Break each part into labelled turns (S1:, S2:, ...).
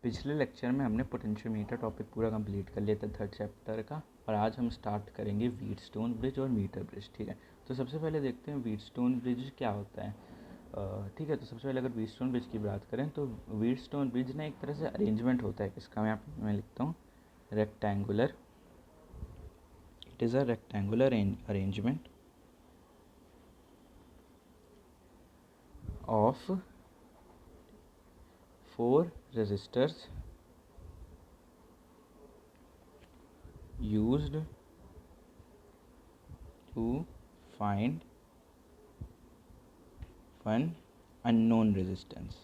S1: पिछले लेक्चर में हमने पोटेंशियोमीटर टॉपिक पूरा कंप्लीट कर लिया था 3rd चैप्टर का, और आज हम स्टार्ट करेंगे व्हीटस्टोन ब्रिज और मीटर ब्रिज। ठीक है, तो सबसे पहले देखते हैं व्हीटस्टोन ब्रिज क्या होता है। ठीक है, तो सबसे पहले अगर व्हीटस्टोन ब्रिज की बात करें तो व्हीटस्टोन ब्रिज ना एक तरह से अरेंजमेंट होता है। इसका मैं लिखता हूँ rectangular. It is a rectangular arrangement of 4 resistors used to find one unknown resistance।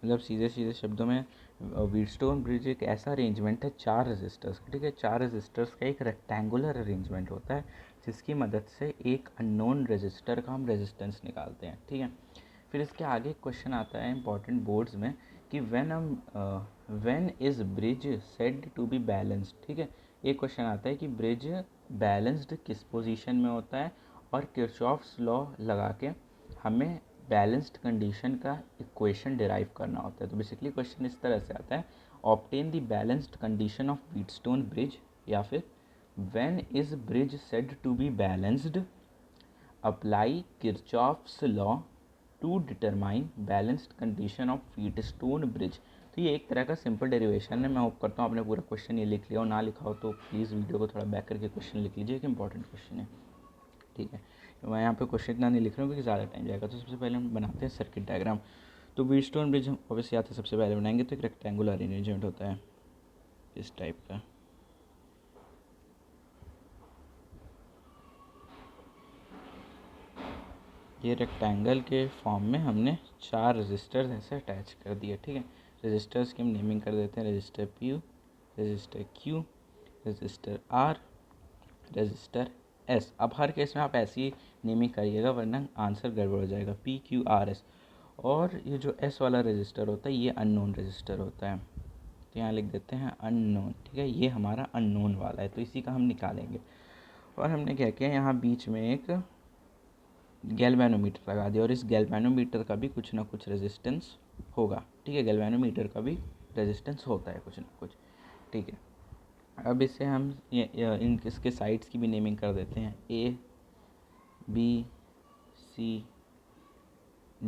S1: मतलब सीधे सीधे शब्दों में व्हीटस्टोन ब्रिज एक ऐसा अरेंजमेंट है 4 रेजिस्टर्स का। ठीक है, 4 रेजिस्टर्स का एक रेक्टेंगुलर अरेंजमेंट होता है जिसकी मदद से एक अननोन रेजिस्टर का हम रेजिस्टेंस निकालते हैं। ठीक है, फिर इसके आगे क्वेश्चन आता है इंपॉर्टेंट बोर्ड्स में कि when is bridge said to be balanced. ठीक है, एक क्वेश्चन आता है कि ब्रिज बैलेंस्ड किस पोजीशन में होता है, और किरचॉफ्स लॉ लगा के हमें बैलेंस्ड कंडीशन का इक्वेशन डिराइव करना होता है। तो बेसिकली क्वेश्चन इस तरह से आता है, obtain the balanced condition of Wheatstone bridge, या फिर when is bridge said to be balanced, apply Kirchhoff's law to determine balanced condition of Wheatstone bridge. तो ये एक तरह का सिंपल डेरिवेशन है। मैं होप करता हूँ आपने पूरा क्वेश्चन ये लिख लिया, और ना लिखा हो तो प्लीज़ वीडियो को थोड़ा बैक करके क्वेश्चन लिख लीजिए, एक इंपॉर्टेंट क्वेश्चन है। ठीक है, मैं यहाँ पे क्वेश्चन इतना नहीं लिख रहा हूँ क्योंकि ज़्यादा टाइम जाएगा। तो सबसे पहले हम बनाते हैं सर्किट डायग्राम। तो व्हीटस्टोन ब्रिज हम ऑब्वियसली आते सबसे पहले बनाएंगे, तो एक रेक्टेंगुलर अरेंजमेंट होता है इस टाइप का। ये रेक्टेंगल के फॉर्म में हमने 4 रजिस्टर्स ऐसे अटैच कर दिए। ठीक है, रजिस्टर्स की हम नेमिंग कर देते हैं register P, register Q, register R, register S। अब हर केस में आप ऐसी नेमिंग करिएगा वरना आंसर गड़बड़ हो जाएगा। P Q R S। और ये जो S वाला रजिस्टर होता है ये अननोन रजिस्टर होता है, तो यहाँ लिख देते हैं अननोन। ठीक है, ये हमारा अननोन वाला है, तो इसी का हम निकालेंगे। और हमने क्या किया, यहाँ बीच में एक गैल्वेनोमीटर लगा दिया, और इस गैल्वेनोमीटर का भी कुछ ना कुछ रेजिस्टेंस होगा। ठीक है, गैल्वेनोमीटर का भी रेजिस्टेंस होता है कुछ ना कुछ। ठीक है, अब इसे हम इसके साइड्स की भी नेमिंग कर देते हैं A B C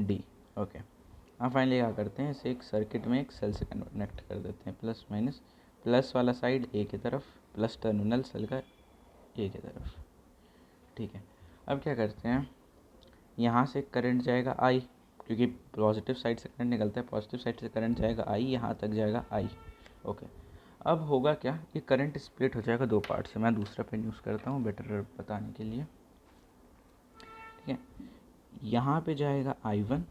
S1: D। Okay, अब फाइनली क्या करते हैं, इसे एक सर्किट में एक सेल से कनेक्ट कर देते हैं। प्लस माइनस, प्लस वाला साइड A की तरफ, प्लस टर्मिनल सेल का A की तरफ। ठीक है, अब क्या करते हैं, यहाँ से करंट जाएगा I, क्योंकि पॉजिटिव साइड से करंट निकलता है, पॉजिटिव साइड से करंट जाएगा I, यहाँ तक जाएगा I। ओके, अब होगा क्या, ये करंट स्प्लिट हो जाएगा 2 पार्ट से। मैं दूसरा पेन यूज़ करता हूँ बेटर बताने के लिए। ठीक है, यहाँ पे जाएगा I1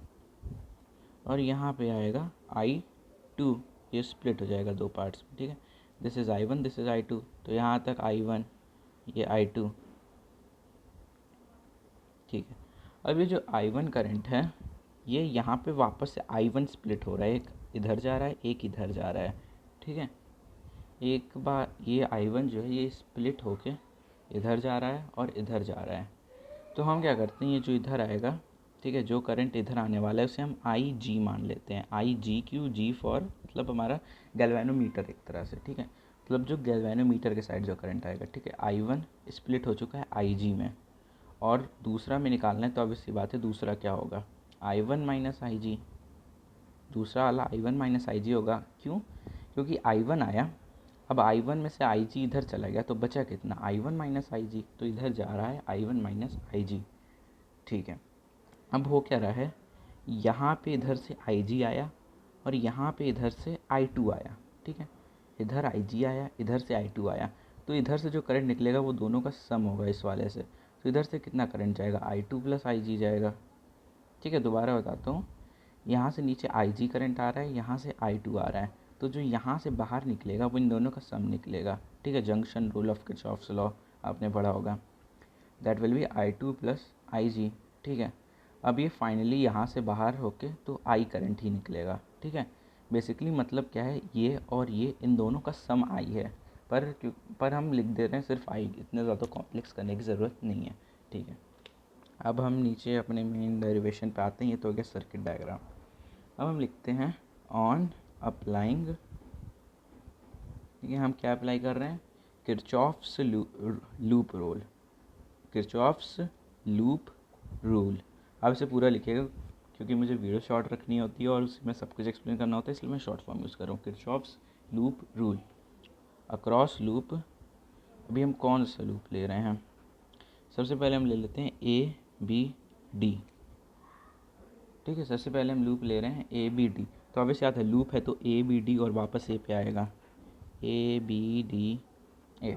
S1: और यहाँ पे आएगा I2। ये स्प्लिट हो जाएगा 2 पार्ट्स में। ठीक है, this is I1, this is I2, तो यहाँ तक I1, ये I2। ठीक है, अब ये जो I1 करंट है ये यहाँ पे वापस से I1 स्प्लिट हो रहा है, एक इधर जा रहा है एक इधर जा रहा है। ठीक है, एक बार ये I1 जो है ये स्प्लिट होके इधर जा रहा है और इधर जा रहा है। तो हम क्या करते हैं, ये जो इधर आएगा, ठीक है, जो करंट इधर आने वाला है उसे हम IG मान लेते हैं। IG क्यू, G फॉर मतलब हमारा गैल्वेनोमीटर एक तरह से। ठीक है, मतलब जो गैल्वेनोमीटर के साइड जो करंट आएगा। ठीक है, I1 स्प्लिट हो चुका है IG में, और दूसरा में निकालना है, तो अब इसी बात है दूसरा क्या होगा, I1 माइनस IG। दूसरा वाला I1 माइनस IG होगा, क्यों, क्योंकि I1 आया, अब I1 में से IG इधर चला गया तो बचा कितना, I1 माइनस IG, तो इधर जा रहा है I1 माइनस IG। ठीक है, अब हो क्या रहा है, यहाँ पे इधर से IG आया और यहाँ पे इधर से I2 आया। ठीक है, इधर IG आया, इधर से I2 आया, तो इधर से जो करंट निकलेगा वो दोनों का सम होगा इस वाले से। तो इधर से कितना करंट जाएगा, I2 प्लस IG जाएगा। ठीक है, दोबारा बताता हूँ, यहाँ से नीचे IG करंट आ रहा है, यहाँ से I2 आ रहा है, तो जो यहाँ से बाहर निकलेगा वो इन दोनों का सम निकलेगा। ठीक है, junction rule of Kirchhoff's law आपने पढ़ा होगा, that will B I2 plus IG। ठीक है, अब ये फाइनली यहाँ से बाहर होके तो I करंट ही निकलेगा। ठीक है, बेसिकली मतलब क्या है, ये और ये इन दोनों का सम I है, पर हम लिख दे रहे हैं सिर्फ I, इतने ज़्यादा कॉम्प्लेक्स करने की ज़रूरत नहीं है। ठीक है, अब हम नीचे अपने मेन डेरिवेशन पे आते हैं। ये तो हो गया सर्किट डायग्राम। अब हम लिखते हैं ऑन अप्लाइंग, ठीक है, हम क्या अप्लाई कर रहे हैं, Kirchhoff's loop rule, Kirchhoff's loop rule. अब इसे पूरा लिखिएगा क्योंकि मुझे वीडियो शॉर्ट रखनी होती है और उसमें सब कुछ एक्सप्लेन करना होता है, इसलिए मैं शॉर्ट फॉर्म यूज़ कर रहा हूँ। Kirchhoff's loop rule across loop. अभी हम कौन सा लूप ले रहे हैं, सबसे पहले हम ले लेते हैं ए बी डी, ठीक है। सबसे पहले हम लूप ले रहे हैं ए बी डी, तो ऑब्वियस याद है लूप है तो ए बी डी और वापस ए पे आएगा, ए बी डी ए,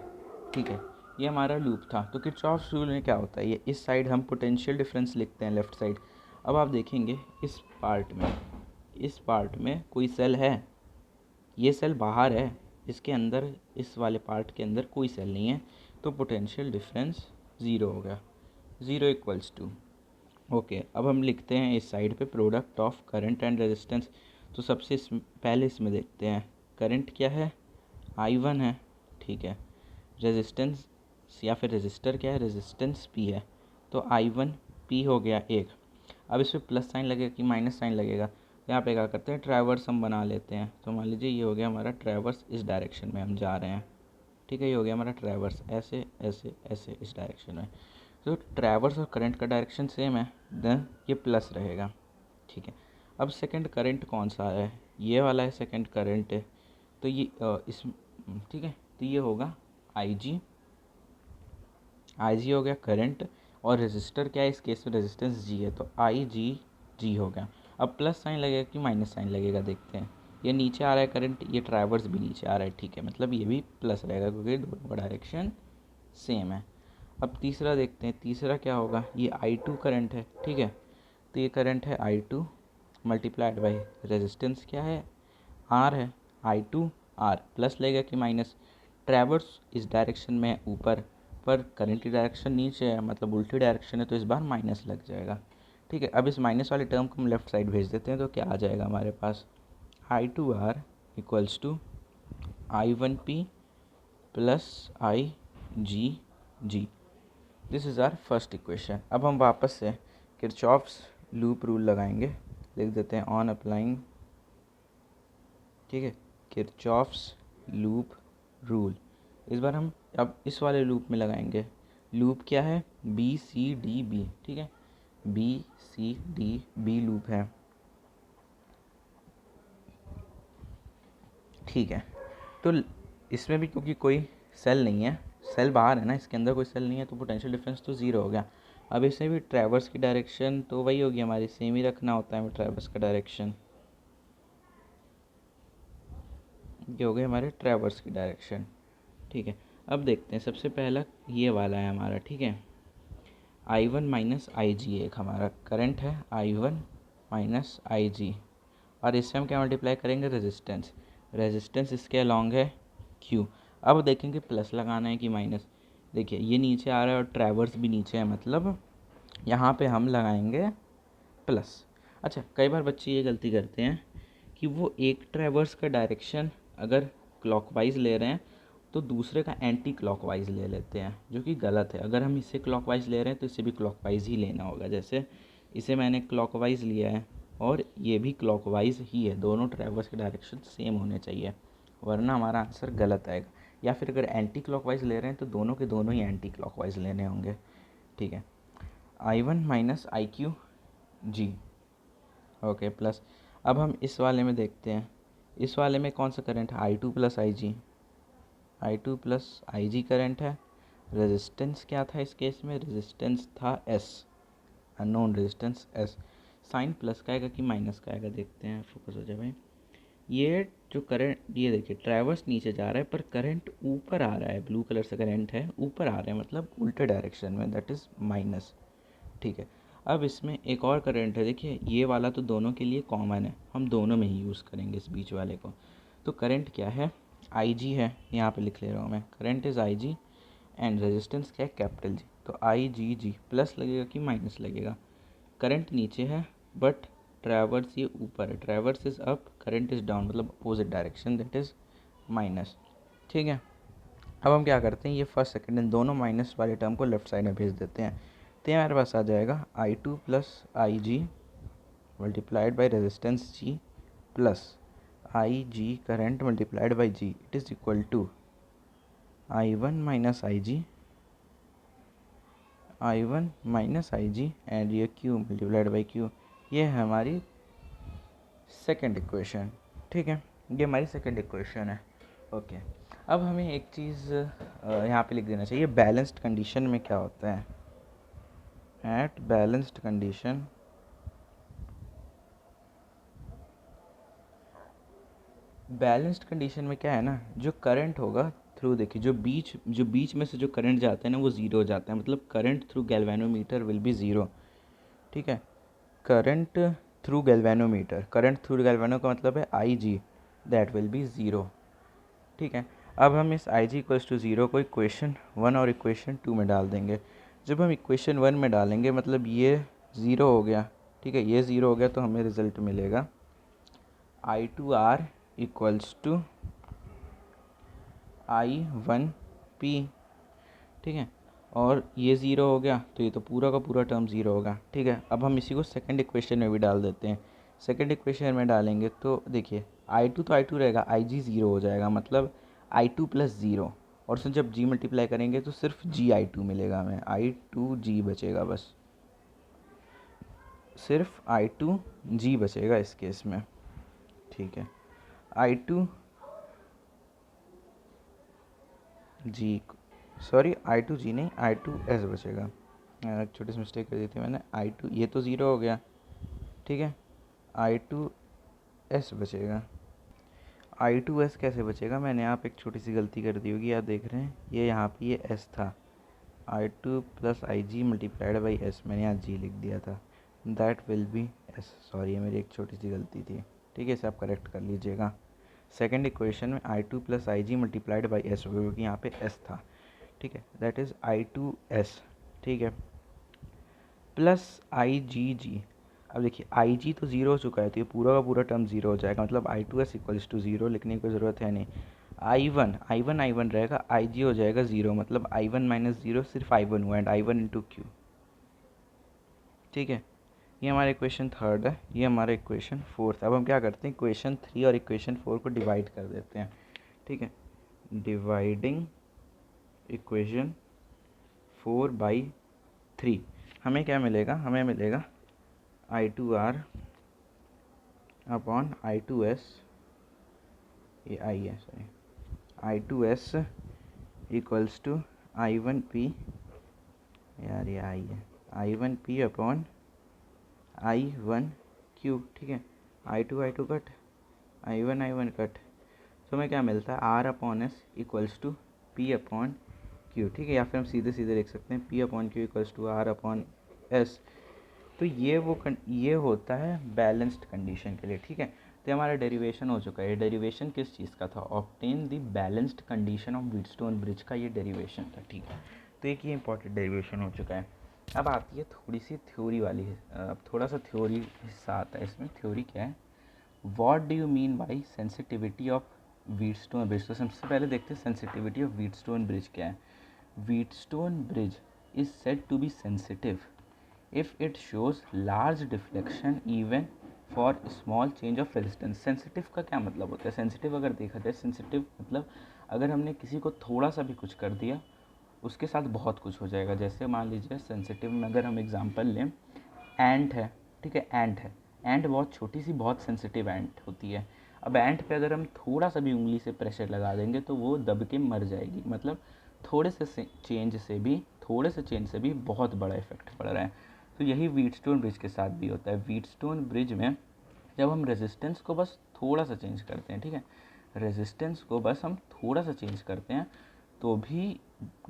S1: ठीक है। ये हमारा लूप था। तो किरचॉफ्स रूल में क्या होता है, ये इस साइड हम पोटेंशियल डिफरेंस लिखते हैं लेफ़्ट साइड। अब आप देखेंगे इस पार्ट में कोई सेल है, ये सेल बाहर है, इसके अंदर इस वाले पार्ट के अंदर कोई सेल नहीं है, तो पोटेंशियल डिफरेंस ज़ीरो हो गया, ज़ीरो इक्वल्स टू ओके। अब हम लिखते हैं इस साइड पे product of current and resistance. तो सबसे पहले इसमें देखते हैं करंट क्या है, I1 है, ठीक है। रेजिस्टेंस या फिर रेजिस्टर क्या है, रेजिस्टेंस P है, तो I1 P हो गया एक। अब इस पर प्लस साइन लगेगा कि माइनस साइन लगेगा, यहाँ पे क्या करते हैं ट्रैवर्स हम बना लेते हैं। तो मान लीजिए ये हो गया हमारा ट्रैवर्स, इस डायरेक्शन में हम जा रहे हैं, ठीक है। ये हो गया हमारा ट्रैवर्स, ऐसे ऐसे ऐसे इस डायरेक्शन में। तो ट्रैवर्स और करंट का डायरेक्शन सेम है, देन ये प्लस रहेगा, ठीक है। अब सेकंड करंट कौन सा है, ये वाला है सेकंड करंट है, तो ये इस, ठीक है। तो ये होगा IG हो गया करंट, और रेजिस्टर क्या है इस केस में, रेजिस्टेंस G है, तो IG हो गया। अब प्लस साइन लगेगा कि माइनस साइन लगेगा, देखते हैं। ये नीचे आ रहा है करंट, ये ट्रैवर्स भी नीचे आ रहा है, ठीक है, मतलब ये भी प्लस रहेगा क्योंकि दोनों का डायरेक्शन सेम है। अब तीसरा देखते हैं, तीसरा क्या होगा, ये I2 करंट है, ठीक है। तो ये करंट है I2 मल्टीप्लाइड बाई रेजिस्टेंस क्या है, R है, I2 R प्लस लगेगा कि माइनस, ट्रैवर्स इस डायरेक्शन में ऊपर पर करंट की डायरेक्शन नीचे है, मतलब उल्टी डायरेक्शन है, तो इस बार माइनस लग जाएगा, ठीक है। अब इस माइनस वाले टर्म को हम लेफ्ट साइड भेज देते हैं, तो क्या आ जाएगा हमारे पास, I2R equals to I1P plus IG। This is our first equation. अब हम वापस से किरचॉफ्स लूप रूल लगाएंगे, लिख देते हैं ऑन अप्लाइंग, ठीक है, किरचॉफ्स लूप रूल। इस बार हम अब इस वाले लूप में लगाएंगे। लूप क्या है, BCDB, ठीक है, BCDB लूप है, ठीक है। तो इसमें भी क्योंकि कोई सेल नहीं है, सेल बाहर है ना, इसके अंदर कोई सेल नहीं है, तो पोटेंशियल डिफरेंस तो ज़ीरो हो गया। अब इसमें भी ट्रैवर्स की डायरेक्शन तो वही होगी हमारी, सेम ही रखना होता है ट्रैवर्स का डायरेक्शन, ये हो गई हमारे ट्रैवर्स की डायरेक्शन, ठीक है। अब देखते हैं, सबसे पहला ये वाला है हमारा, ठीक है, I1 माइनस IG एक हमारा करंट है, I1 माइनस IG, और इससे हम क्या मल्टीप्लाई करेंगे, रेजिस्टेंस, रेजिस्टेंस इसके अलॉन्ग है Q। अब देखेंगे प्लस लगाना है कि माइनस, देखिए ये नीचे आ रहा है और ट्रैवर्स भी नीचे है, मतलब यहाँ पे हम लगाएंगे प्लस। अच्छा, कई बार बच्चे ये गलती करते हैं कि वो एक ट्रैवर्स का डायरेक्शन अगर क्लॉकवाइज ले रहे हैं तो दूसरे का एंटी क्लॉकवाइज ले लेते हैं, जो कि गलत है। अगर हम इसे क्लॉकवाइज ले रहे हैं तो इसे भी क्लॉकवाइज ही लेना होगा। जैसे इसे मैंने क्लॉकवाइज लिया है और ये भी क्लॉकवाइज ही है, दोनों ट्रैवर्स के डायरेक्शन सेम होने चाहिए, वरना हमारा आंसर गलत आएगा। या फिर अगर एंटी क्लॉकवाइज ले रहे हैं तो दोनों के दोनों ही एंटी क्लॉकवाइज लेने होंगे, ठीक है। I1 minus IQG, okay, plus. अब हम इस वाले में देखते हैं, इस वाले में कौन सा करंट है, I2 plus I2 plus IG current है। रेजिस्टेंस क्या था इस केस में, रेजिस्टेंस था S, unknown resistance S। Sign plus का आएगा कि माइनस का आएगा, देखते हैं, फोकस हो जाए भाई। ये जो करंट, ये देखिए ट्रैवर्स नीचे जा रहा है पर करंट ऊपर आ रहा है, ब्लू कलर से करंट है ऊपर आ रहा है, मतलब उल्टे डायरेक्शन में, दैट इज़ माइनस, ठीक है। अब इसमें एक और करंट है, देखिए ये वाला तो दोनों के लिए कॉमन है, हम दोनों में ही यूज़ करेंगे इस बीच वाले को। तो करंट क्या है, IG है, यहाँ पे लिख ले रहा हूँ मैं, current is IG and resistance क्या है, कैपिटल G। तो IGG प्लस लगेगा कि माइनस लगेगा, करंट नीचे है बट ट्रैवर्स ये ऊपर है, traverse is up, current is down, मतलब opposite direction, that is minus, ठीक है। अब हम क्या करते हैं, ये फर्स्ट सेकंड इन दोनों माइनस वाले टर्म को लेफ्ट साइड में भेज देते हैं, तो ये हमारे पास आ जाएगा I2 plus I G multiplied by resistance G plus I G current multiplied by G, it is equal to I1 minus I minus I G and ये Q मल्टीप्लाइड बाई Q। ये है हमारी सेकेंड इक्वेशन। ठीक है, ये हमारी second equation है। Okay, अब हमें एक चीज़ यहाँ पे लिख देना चाहिए, बैलेंस्ड कंडीशन में क्या होता है। एट बैलेंस्ड कंडीशन में क्या है ना, जो करंट होगा थ्रू, देखिए जो बीच में से जो करंट जाता है ना वो ज़ीरो हो जाता है, मतलब current through galvanometer will be zero. ठीक है, current through galvanometer, current through galvano का मतलब है I G, that will be zero. ठीक है, अब हम इस I G equals to zero को इक्वेशन 1 और इक्वेशन 2 में डाल देंगे। जब हम इक्वेशन 1 में डालेंगे मतलब ये ज़ीरो हो गया। ठीक है, ये ज़ीरो हो गया तो हमें रिज़ल्ट मिलेगा I2R इक्वल्स टू I1P। ठीक है, और ये ज़ीरो हो गया तो ये तो पूरा का पूरा टर्म ज़ीरो होगा। ठीक है, अब हम इसी को सेकंड इक्वेशन में भी डाल देते हैं। सेकंड इक्वेशन में डालेंगे तो देखिए I2 तो I2 रहेगा, IG ज़ीरो हो जाएगा, मतलब I2 प्लस ज़ीरो, और उसमें जब G मल्टीप्लाई करेंगे तो सिर्फ GI2 मिलेगा हमें, I2G बचेगा, बस सिर्फ I2G बचेगा इस केस में। ठीक है, I2G, सॉरी I2G नहीं, I2S बचेगा, छोटी सी मिस्टेक कर दी थी मैंने। I2 ये तो ज़ीरो हो गया। ठीक है, I2S बचेगा। I2S कैसे बचेगा, मैंने यहाँ पे एक छोटी सी गलती कर दी होगी, आप देख रहे हैं ये यहाँ पे ये S था, I2 plus I G multiplied by S, मैंने यहाँ G लिख दिया था, that will be S। Sorry, ये मेरी एक छोटी सी गलती थी। ठीक है, इसे आप करेक्ट कर लीजिएगा। सेकेंड इक्वेशन में I2 plus I G multiplied by S होगा क्योंकि यहाँ पे S था। ठीक है, दैट इज़ I2S। ठीक है, प्लस IgG। अब देखिए IG तो ज़ीरो हो चुका है तो ये पूरा का पूरा टर्म ज़ीरो हो जाएगा, मतलब I2S इक्वल्स टू ज़ीरो लिखने की कोई ज़रूरत है नहीं। I1 रहेगा, IG हो जाएगा ज़ीरो, मतलब I1 माइनस ज़ीरो सिर्फ I1 हुआ, एंड I1 इंटू क्यू। ठीक है, ये हमारा इक्वेशन थर्ड है, ये हमारा इक्वेशन फोर्थ है। अब हम क्या करते हैं, इक्वेशन 3 और इक्वेशन 4 को डिवाइड कर देते हैं। ठीक है, डिवाइडिंग इक्वेशन 4/3 हमें क्या मिलेगा, हमें मिलेगा I2R अपॉन I2S, ये आई है sorry, I2S equals to I1P, यार ये आई है, I1P अपॉन I1Q। ठीक है, I2 कट, I1 कट, तो हमें क्या मिलता है, R upon S equals to P upon Q। ठीक है, या फिर हम सीधे सीधे लिख सकते हैं P upon Q equals to R upon S. तो ये होता है बैलेंस्ड कंडीशन के लिए। ठीक है, तो हमारा डेरिवेशन हो चुका है। डेरिवेशन किस चीज़ का था, obtain the balanced condition of Wheatstone bridge का ये डेरिवेशन था। ठीक है, तो एक ये इंपॉर्टेंट डेरिवेशन हो चुका है। अब आती है थोड़ी सी थ्योरी वाली, अब थोड़ा सा थ्योरी हिस्सा आता है इसमें। थ्योरी क्या है, what do you mean by sensitivity of Wheatstone bridge. तो सबसे पहले देखते हैं सेंसिटिविटी ऑफ व्हीटस्टोन ब्रिज क्या है। Wheatstone bridge is said to be sensitive if it shows large deflection even for small change of resistance। Sensitive का क्या मतलब होता है, सेंसिटिव अगर देखा जाए, सेंसिटिव मतलब अगर हमने किसी को थोड़ा सा भी कुछ कर दिया उसके साथ बहुत कुछ हो जाएगा। जैसे मान लीजिए सेंसिटिव में अगर हम एग्जांपल लें, एंट है। ठीक है, एंट है, एंट बहुत छोटी सी बहुत सेंसिटिव एंट होती है। अब एंट पे अगर हम थोड़ा सा भी उंगली से प्रेशर लगा देंगे तो वो दब के मर जाएगी, मतलब थोड़े से चेंज से भी बहुत बड़ा इफेक्ट पड़ रहा है। तो यही व्हीटस्टोन ब्रिज के साथ भी होता है। व्हीटस्टोन ब्रिज में जब हम रेजिस्टेंस को बस थोड़ा सा चेंज करते हैं, ठीक है, रेजिस्टेंस को बस हम थोड़ा सा चेंज करते हैं तो भी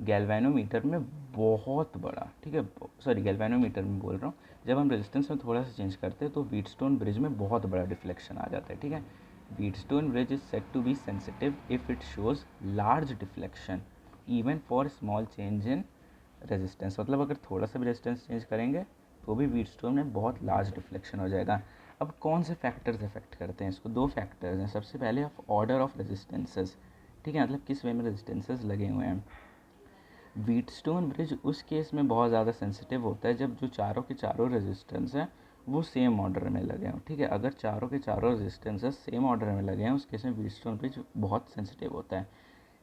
S1: गैल्वेनोमीटर में बहुत बड़ा, ठीक है, सॉरी गैल्वेनोमीटर में बोल रहा हूँ, जब हम रेजिस्टेंस में थोड़ा सा चेंज करते हैं तो व्हीटस्टोन ब्रिज में बहुत बड़ा डिफ्लेक्शन आ जाता है। ठीक है, Wheatstone bridge is said to be sensitive if it shows large deflection even for small change in resistance. मतलब अगर थोड़ा सा भी रेजिस्टेंस चेंज करेंगे तो भी व्हीटस्टोन में बहुत लार्ज डिफ्लेक्शन हो जाएगा। अब कौन से फैक्टर्स इफेक्ट करते हैं इसको, दो फैक्टर्स हैं। सबसे पहले ऑर्डर ऑफ रेजिस्टेंसेस। ठीक है, मतलब किस वे में रेजिस्टेंसेस लगे हुए हैं। व्हीटस्टोन ब्रिज उस केस में बहुत ज़्यादा सेंसिटिव होता है जब जो चारों के चारों रेजिस्टेंस हैं वो सेम ऑर्डर में लगे हों, ठीक है। अगर चारों के चारों रेजिस्टेंसेस सेम ऑर्डर में लगे हैं उस केस में व्हीटस्टोन ब्रिज बहुत सेंसिटिव होता है।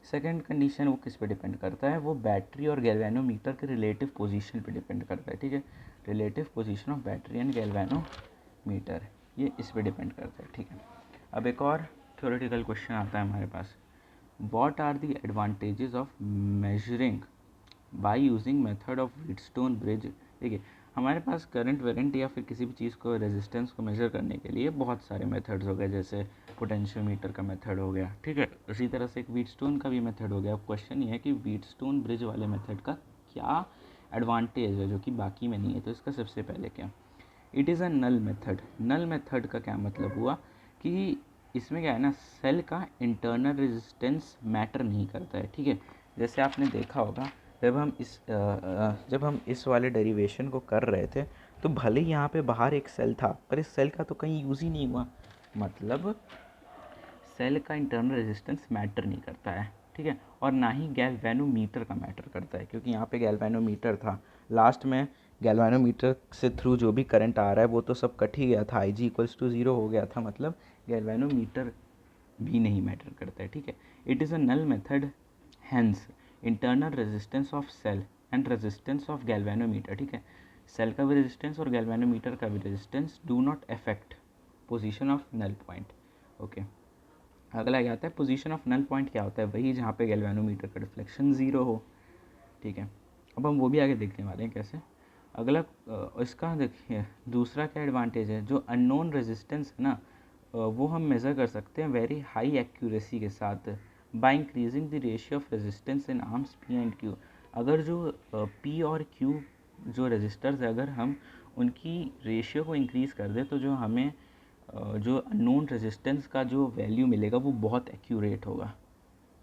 S1: सेकंड कंडीशन वो किस पे डिपेंड करता है, वो बैटरी और गैल्वेनोमीटर के रिलेटिव पोजीशन पे डिपेंड करता है, ठीक है। Relative position of battery and galvanometer, ये इस पे डिपेंड करता है, ठीक है। अब एक और थ्योरेटिकल क्वेश्चन आता है हमारे पास, what are the advantages of measuring by using method of Wheatstone bridge. देखिए हमारे पास करंट वेरेंट या फिर किसी भी चीज़ को रेजिस्टेंस को मेजर करने के लिए बहुत सारे मेथड्स हो गए, जैसे पोटेंशियोमीटर का मेथड हो गया, ठीक है। उसी तरह से एक व्हीटस्टोन का भी मेथड हो गया। अब क्वेश्चन ये है कि व्हीटस्टोन ब्रिज वाले मेथड का क्या एडवांटेज है जो कि बाकी में नहीं है। तो इसका सबसे पहले क्या, it is a null method. Null method का क्या मतलब हुआ कि इसमें क्या है ना, सेल का इंटरनल रेजिस्टेंस मैटर नहीं करता है, ठीक है। जैसे आपने देखा होगा जब हम इस वाले डेरिवेशन को कर रहे थे तो भले ही यहाँ पे बाहर एक सेल था पर इस सेल का तो कहीं यूज़ ही नहीं हुआ, मतलब सेल का इंटरनल रेजिस्टेंस मैटर नहीं करता है, ठीक है। और ना ही गैल्वेनोमीटर का मैटर करता है, क्योंकि यहाँ पे गैल्वेनोमीटर था, लास्ट में गैल्वेनोमीटर से थ्रू जो भी करंट आ रहा है वो तो सब कट ही गया था, आई जी इक्वल्स टू ज़ीरो हो गया था, मतलब गैल्वेनोमीटर भी नहीं मैटर करता है, ठीक है। It is a null method, hence internal resistance of cell and resistance of galvanometer, ठीक है। सेल का भी रेजिस्टेंस और गैल्वेनोमीटर का भी resistance do not affect position of null point, okay. अगला क्या आता है, पोजीशन ऑफ नल पॉइंट क्या होता है, वही जहाँ पे गैल्वेनोमीटर का डिफ्लेक्शन ज़ीरो हो, ठीक है। अब हम वो भी आगे देखने वाले हैं कैसे। अगला इसका देखिए दूसरा क्या एडवांटेज है, जो अननोन रेजिस्टेंस है ना वो हम मेज़र कर सकते हैं वेरी हाई एक्यूरेसी के साथ by increasing the ratio of resistance in arms P and Q. अगर जो पी और क्यू जो रजिस्टर्स है अगर हम उनकी रेशियो को इंक्रीज़ कर दें तो जो हमें जो अननोन रेजिस्टेंस का जो वैल्यू मिलेगा वो बहुत एक्यूरेट होगा,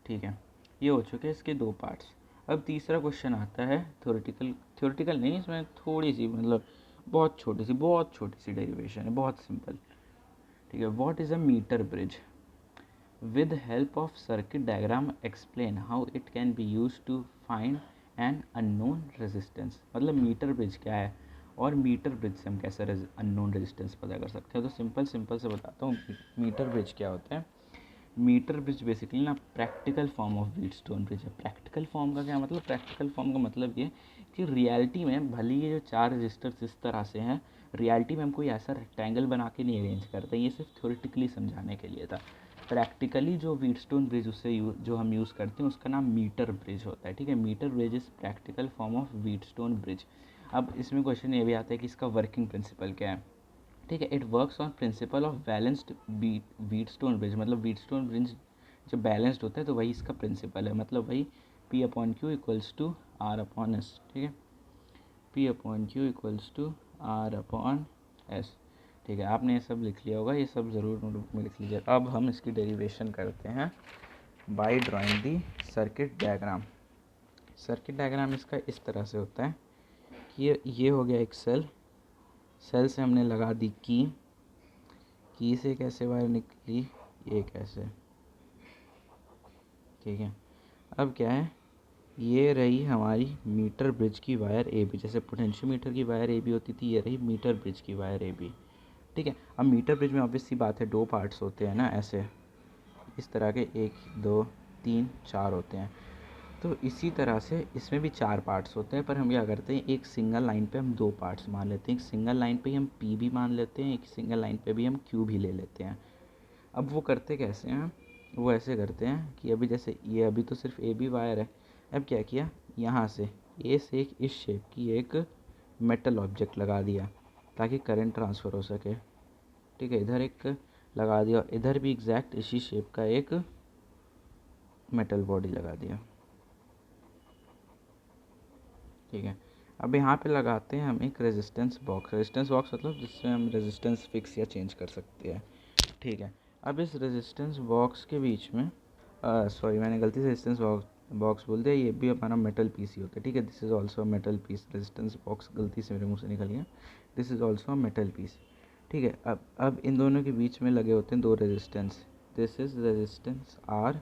S1: ठीक है। ये हो चुके हैं इसके दो पार्ट्स। अब तीसरा क्वेश्चन आता है थ्योरेटिकल नहीं, इसमें थोड़ी सी मतलब बहुत छोटी सी डेरिवेशन है, बहुत सिंपल, ठीक है। What is a metre bridge, with help of circuit diagram explain how it can be used to find an unknown resistance। मतलब मीटर ब्रिज क्या है और मीटर ब्रिज से हम कैसे अननोन रेजिस्टेंस पता कर सकते हैं। तो सिंपल से बताता हूँ मीटर ब्रिज क्या होता है। मीटर ब्रिज बेसिकली ना practical form of Wheatstone bridge है। प्रैक्टिकल फॉर्म का क्या मतलब, प्रैक्टिकल फॉर्म का मतलब ये कि रियलिटी में भले ये जो चार रजिस्टर्स इस तरह से हैं, रियलिटी में हम कोई ऐसा रेक्टेंगल बना के नहीं अरेंज करते, ये सिर्फ थ्योरेटिकली समझाने के लिए था। प्रैक्टिकली जो व्हीटस्टोन ब्रिज जो हम यूज़ करते हैं उसका नाम मीटर ब्रिज होता है, ठीक है। Metre bridge is practical form of Wheatstone bridge. अब इसमें क्वेश्चन ये भी आता है कि इसका वर्किंग प्रिंसिपल क्या है, ठीक है। It works on principle of balanced Wheatstone bridge, मतलब व्हीटस्टोन ब्रिज जब बैलेंस्ड होता है तो वही इसका प्रिंसिपल है, मतलब वही P upon Q equals to R upon S, ठीक है। P upon Q equals to R upon S, ठीक है। आपने ये सब लिख लिया होगा, ये सब ज़रूर नोटबुक में लिख लीजिए। अब हम इसकी डेरिवेशन करते हैं by drawing the circuit diagram. Circuit diagram इसका इस तरह से होता है कि ये हो गया एक सेल से हमने लगा दी की से कैसे वायर निकली, ये कैसे, ठीक है। अब क्या है, ये रही हमारी मीटर ब्रिज की वायर ए बी, जैसे पोटेंशियोमीटर की वायर ए बी होती थी, ये रही मीटर ब्रिज की वायर ए बी, ठीक है। अब मीटर ब्रिज में ऑब्वियस सी बात है दो पार्ट्स होते हैं ना, ऐसे इस तरह के 1 2 3 4 होते हैं। तो इसी तरह से इसमें भी 4 पार्ट्स होते हैं, पर हम क्या करते हैं एक सिंगल लाइन पे हम 2 पार्ट्स मान लेते हैं, एक सिंगल लाइन पे ही हम पी भी मान लेते हैं, एक सिंगल लाइन पे भी हम क्यू भी ले लेते हैं। अब वो करते कैसे हैं, वो ऐसे करते हैं कि अभी जैसे ये अभी तो सिर्फ ए बी वायर है, अब क्या किया यहाँ से ए से एक इस शेप की एक मेटल ऑब्जेक्ट लगा दिया ताकि करंट ट्रांसफ़र हो सके, ठीक है। इधर एक लगा दिया और इधर भी एग्जैक्ट इसी शेप का एक मेटल बॉडी लगा दिया, ठीक है। अब यहाँ पे लगाते हैं हम एक रेजिस्टेंस बॉक्स मतलब जिससे हम रेजिस्टेंस फिक्स या चेंज कर सकते हैं, ठीक है। अब इस रेजिस्टेंस बॉक्स के बीच में सॉरी मैंने गलती से रेजिस्टेंस बॉक्स बोल दिया, ये भी हमारा मेटल पीस ही होता है, ठीक है। This is also metal piece, resistance box गलती से मेरे मुंह से निकल गया, this is also metal piece, ठीक है। अब इन दोनों के बीच में लगे होते हैं दो resistance, this is resistance R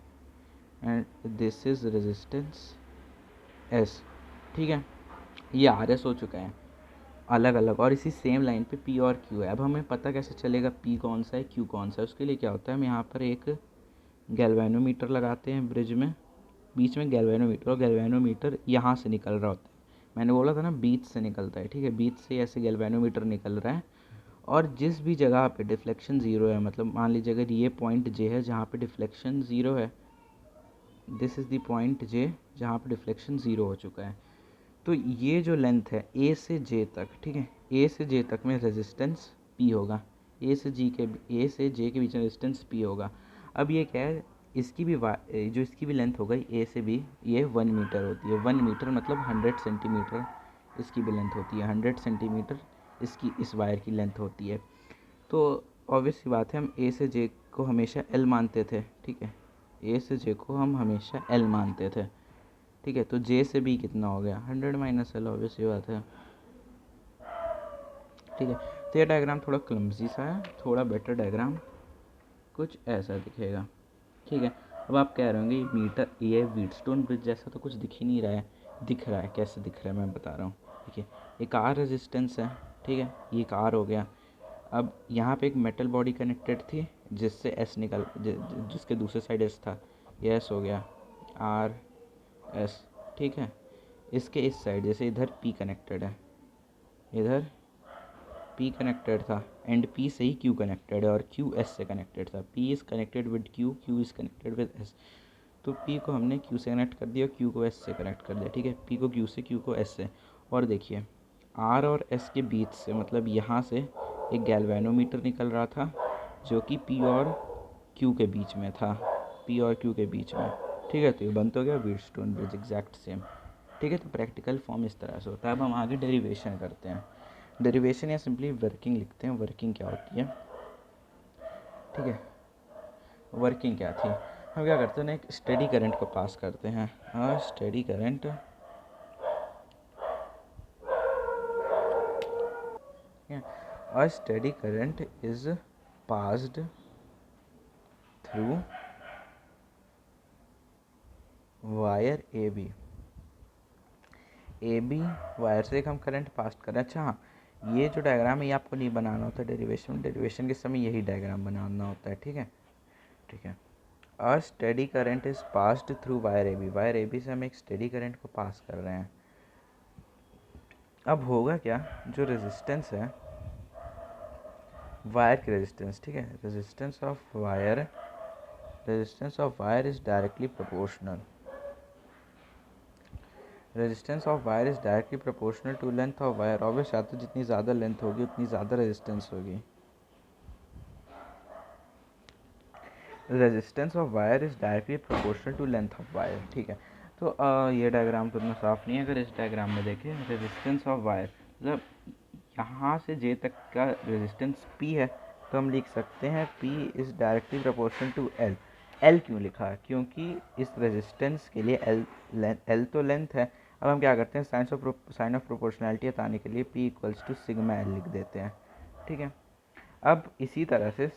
S1: and this is resistance S, ठीक है, ये आर एस हो चुका है अलग अलग, और इसी सेम लाइन पे पी और क्यू है। अब हमें पता कैसे चलेगा पी कौन सा है क्यू कौन सा है? उसके लिए क्या होता है, हम यहाँ पर एक गैल्वेनोमीटर लगाते हैं ब्रिज में, बीच में गैल्वेनोमीटर, और गैल्वेनोमीटर यहाँ से निकल रहा होता है। मैंने बोला था ना बीच से निकलता है, ठीक है, बीच से ऐसे गैल्वेनोमीटर निकल रहा है, और जिस भी जगह पे डिफ्लेक्शन ज़ीरो है, मतलब मान लीजिए अगर ये पॉइंट जे है जहाँ पे डिफ्लेक्शन ज़ीरो है, दिस इज़ द पॉइंट जे जहाँ पे डिफ्लेक्शन ज़ीरो हो चुका है, तो ये जो लेंथ है ए से जे तक, ठीक है, ए से जे तक में रेजिस्टेंस पी होगा, ए से जे के बीच में रेजिस्टेंस पी होगा। अब ये क्या है, इसकी भी जो इसकी भी लेंथ हो गई ए से बी, ये 1 मीटर होती है। 1 मीटर मतलब 100 सेंटीमीटर इसकी भी लेंथ होती है, 100 सेंटीमीटर इसकी इस वायर की लेंथ होती है। तो ऑब्वियस सी बात है, हम ए से जे को हमेशा एल मानते थे, ठीक है, ए से जे को हम हमेशा एल मानते थे, ठीक है। तो जे से बी कितना हो गया, 100 माइनस एल, ऑब्वियस सी बात है, ठीक है। तो ये डायग्राम थोड़ा क्लमजी सा है, थोड़ा बेटर डायग्राम कुछ ऐसा दिखेगा, ठीक है। अब आप कह रहे होंगे मीटर ये व्हीटस्टोन ब्रिज जैसा तो कुछ दिख ही नहीं रहा है। दिख रहा है, कैसे दिख रहा है मैं बता रहा हूँ, ठीक है। एक आर रेजिस्टेंस है, ठीक है, ये एक आर हो गया। अब यहाँ पे एक मेटल बॉडी कनेक्टेड थी जिससे एस निकल जिसके दूसरे साइड एस था, ये एस हो गया, आर एस, ठीक है। इसके इस साइड जैसे इधर पी कनेक्टेड है, इधर पी कनेक्टेड था, एंड पी से ही क्यू कनेक्टेड है, और क्यू एस से कनेक्टेड था। P is connected with Q, Q is connected with S. तो पी को हमने क्यू से कनेक्ट कर दिया, क्यू को एस से कनेक्ट कर दिया, ठीक है, पी को क्यू से, क्यू को एस से। और देखिए आर और एस के बीच से, मतलब यहाँ से एक गैल्वेनोमीटर निकल रहा था जो कि पी और क्यू के बीच में था, पी और क्यू के बीच में, ठीक है। तो ये बन तो गया व्हीटस्टोन ब्रिज एग्जैक्ट सेम, ठीक है। तो प्रैक्टिकल फॉर्म इस तरह से होता है। अब हम आगे डेरिवेशन करते हैं। डेरिवेशन या सिंपली वर्किंग लिखते हैं। वर्किंग क्या होती है, ठीक है, वर्किंग क्या थी, हम क्या करते हैं ना, एक स्टेडी करंट को पास करते हैं। Steady current, a steady current is passed through wire A B wire से एक हम करंट पास कर रहे हैं। अच्छा हाँ, ये जो डायग्राम है ये आपको नहीं बनाना होता डेरिवेशन के समय यही डायग्राम बनाना होता है, ठीक है, ठीक है। A steady current is passed through wire A B से हम एक स्टेडी करंट को पास कर रहे हैं। अब होगा क्या, जो रेजिस्टेंस है वायर की रेजिस्टेंस, ठीक है, resistance of wire is directly proportional, resistance of wire is directly proportional to length of wire. Obvious है, तो जितनी ज़्यादा लेंथ होगी उतनी ज़्यादा रेजिस्टेंस होगी। Resistance of wire is directly proportional to length of wire, ठीक है। तो ये डायग्राम तो इतना साफ नहीं है। अगर इस डायग्राम में देखें, रेजिस्टेंस ऑफ वायर मतलब यहाँ से जे तक का रेजिस्टेंस P है, तो हम लिख सकते हैं P is directly proportional to L। L क्यों लिखा है, क्योंकि इस रेजिस्टेंस के लिए L तो लेंथ है। अब हम क्या करते हैं, साइन ऑफ प्रोपोर्शनैलिटी हटाने के लिए P equals to sigma L लिख देते हैं, ठीक है। अब इसी तरह से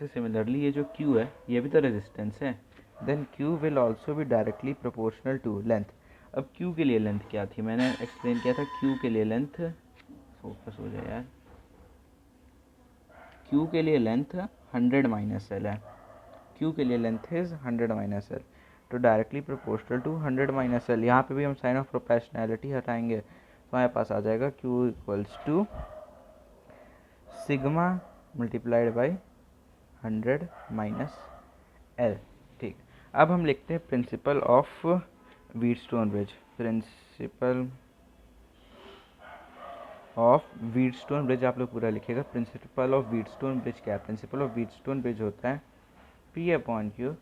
S1: सिमिलरली ये जो Q है ये भी तो रेजिस्टेंस है, देन Q विल ऑल्सो भी डायरेक्टली प्रोपोर्शनल टू लेंथ। अब Q के लिए लेंथ क्या थी, मैंने एक्सप्लेन किया था। Q के लिए लेंथ, फोकस हो जाए यार, Q के लिए लेंथ 100 माइनस एल है। Q के लिए लेंथ इज 100 माइनस एल, तो directly proportional to 100 minus L. यहाँ पे भी हम साइन ऑफ प्रोपोर्शनैलिटी हटाएंगे तो हमारे पास आ जाएगा Q equals to sigma multiplied by 100 minus L, ठीक। अब हम लिखते हैं principle of Wheatstone bridge. Principle of Wheatstone bridge आप लोग पूरा लिखेगा। प्रिंसिपल ऑफ व्हीटस्टोन ब्रिज क्या है, प्रिंसिपल ऑफ व्हीटस्टोन ब्रिज होता है P upon Q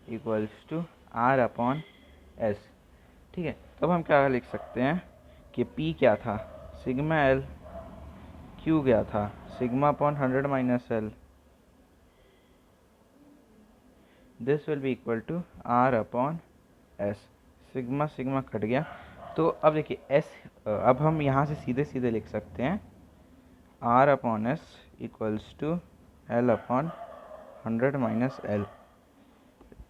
S1: equals to R upon S, ठीक है। तो अब हम क्या लिख सकते हैं कि P क्या था, सिग्मा L, Q क्या था, sigma upon 100 minus L, this will be equal to R upon S. Sigma sigma cut गया, तो अब देखिए एस, अब हम यहाँ से सीधे सीधे लिख सकते हैं R upon S equals to L upon 100 minus L.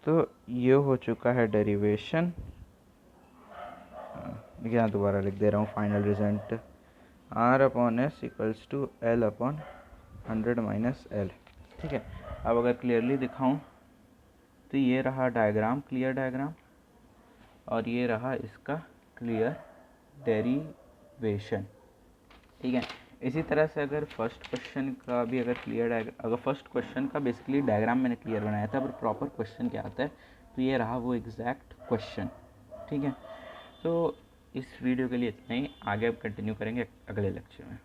S1: तो ये हो चुका है डेरिवेशन। यहाँ दोबारा लिख दे रहा हूँ फाइनल रिजल्ट R/S=L/100 - L। ठीक है, अब अगर क्लियरली दिखाऊँ तो ये रहा डायग्राम, क्लियर डायग्राम, और ये रहा इसका क्लियर डेरिवेशन। ठीक है, इसी तरह से अगर फर्स्ट क्वेश्चन का भी अगर क्लियर अगर फर्स्ट क्वेश्चन का बेसिकली डायग्राम मैंने क्लियर बनाया था, पर प्रॉपर क्वेश्चन क्या आता है तो ये रहा वो एग्जैक्ट क्वेश्चन। ठीक है, तो इस वीडियो के लिए इतना ही, आगे अब कंटिन्यू करेंगे अगले लेक्चर में।